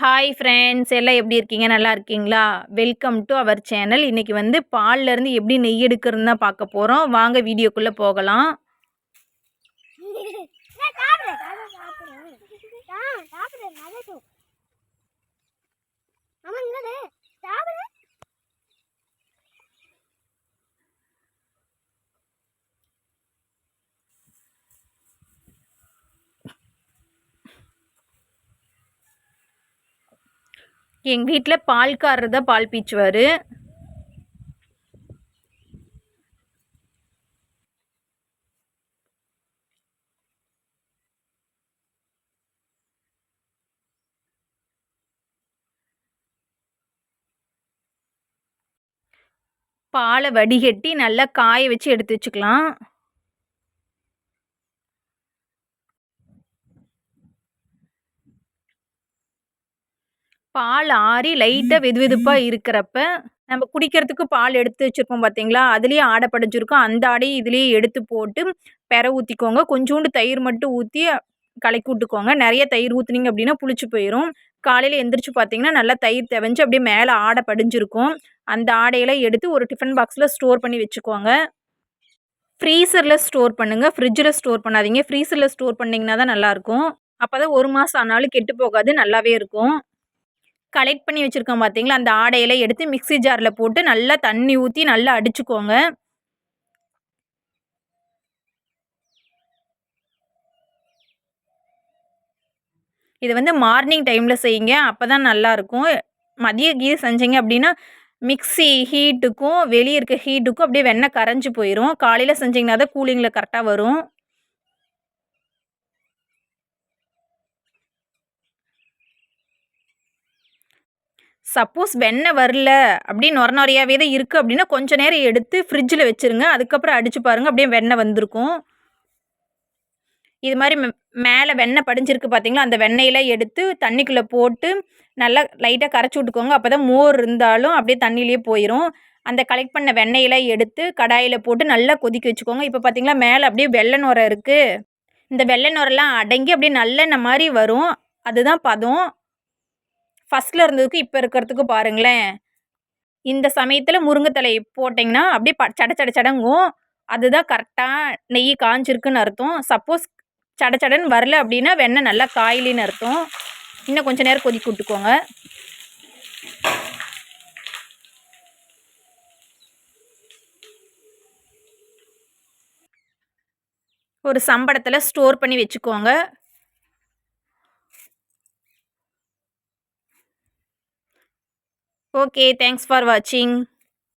Hi friends எல்லாம் எப்படி இருக்கீங்க? நல்லா இருக்கீங்களா? Welcome to our channel. இன்னைக்கு வந்து பால்லேருந்து எப்படி நெய் எடுக்கிறதுன்னு தான் பார்க்க போகிறோம். வாங்க வீடியோக்குள்ளே போகலாம். எங்கள் வீட்டில் பால்காரர் தான் பால் பீச்சுவார். பாலை வடிகட்டி நல்லா காய வச்சு எடுத்து வச்சுக்கலாம். பால் ஆறி லைட்டாக வெதுவெதுப்பாக இருக்கிறப்ப நம்ம குடிக்கிறதுக்கு பால் எடுத்து வச்சுருப்போம் பார்த்தீங்களா, அதுலேயே ஆடை படிஞ்சிருக்கும். அந்த ஆடையை இதுலேயே எடுத்து போட்டு பெற ஊற்றிக்கோங்க. கொஞ்சோண்டு தயிர் மட்டும் ஊற்றி கலக்கி விட்டுக்கோங்க. நிறைய தயிர் ஊற்றுனீங்க அப்படின்னா புளிச்சு போயிடும். காலையில் எந்திரிச்சு பார்த்தீங்கன்னா நல்லா தயிர் தெவஞ்சு அப்படியே மேலே ஆடை படிஞ்சிருக்கும். அந்த ஆடையெல்லாம் எடுத்து ஒரு டிஃபன் பாக்ஸில் ஸ்டோர் பண்ணி வச்சுக்கோங்க. ஃப்ரீசரில் ஸ்டோர் பண்ணுங்கள், ஃப்ரிட்ஜில் ஸ்டோர் பண்ணாதீங்க. ஃப்ரீசரில் ஸ்டோர் பண்ணிங்கன்னா தான் நல்லாயிருக்கும். அப்போ தான் 1 மாதம் ஆனாலும் கெட்டு போகாது, நல்லாவே இருக்கும். கலெக்ட் பண்ணி வச்சுருக்கோம் பார்த்தீங்களா, அந்த ஆடையெல்லாம் எடுத்து மிக்ஸி ஜாரில் போட்டு நல்லா தண்ணி ஊற்றி நல்லா அடிச்சுக்கோங்க. இது வந்து மார்னிங் டைமில் செய்யுங்க, அப்போ தான் நல்லாயிருக்கும். மதியம் செஞ்சீங்க அப்படின்னா மிக்ஸி ஹீட்டுக்கும் வெளியே இருக்க ஹீட்டுக்கும் அப்படியே வெண்ணெய் கரைஞ்சி போயிடும். காலையில் செஞ்சிங்கன்னா தான் கூலிங்கில் கரெக்டாக வரும். சப்போஸ் வெண்ணெய் வரல அப்படின்னு நொறையாவே தான் இருக்குது அப்படின்னா கொஞ்சம் நேரம் எடுத்து ஃப்ரிட்ஜில் வச்சுருங்க. அதுக்கப்புறம் அடித்து பாருங்கள், அப்படியே வெண்ணெய் வந்திருக்கும். இது மாதிரி மேலே வெண்ணெய் படிஞ்சிருக்கு பார்த்தீங்களா, அந்த வெண்ணெயெல்லாம் எடுத்து தண்ணிக்குள்ளே போட்டு நல்லா லைட்டாக கரைச்சி விட்டுக்கோங்க. அப்போ தான் மோர் இருந்தாலும் அப்படியே தண்ணியிலேயே போயிடும். அந்த கலெக்ட் பண்ண வெண்ணெயெல்லாம் எடுத்து கடாயில் போட்டு நல்லா கொதிக்க வச்சுக்கோங்க. இப்போ பார்த்தீங்களா மேலே அப்படியே வெள்ளை நுரை இருக்குது. இந்த வெள்ளை நுரெல்லாம் அடங்கி அப்படியே நல்லெண்ணெய் மாதிரி வரும். அதுதான் பதம். ஃபஸ்ட்டில் இருந்ததுக்கு இப்போ இருக்கிறதுக்கு பாருங்களேன். இந்த சமயத்தில் முருங்கைத்தழை போட்டிங்கன்னா அப்படியே சட சட சடங்கும். அதுதான் கரெக்டாக நெய் காஞ்சிருக்குன்னு அர்த்தம். சப்போஸ் சட சடன்னு வரல அப்படின்னா வெண்ணெய் நல்லா காயிலின்னு அர்த்தம். இன்னும் கொஞ்சம் நேரம் கொதிக்க விட்டுக்கோங்க. ஒரு சம்படத்தில் ஸ்டோர் பண்ணி வச்சுக்கோங்க. ஓகே, தேங்க்ஸ் ஃபார் வாட்சிங்.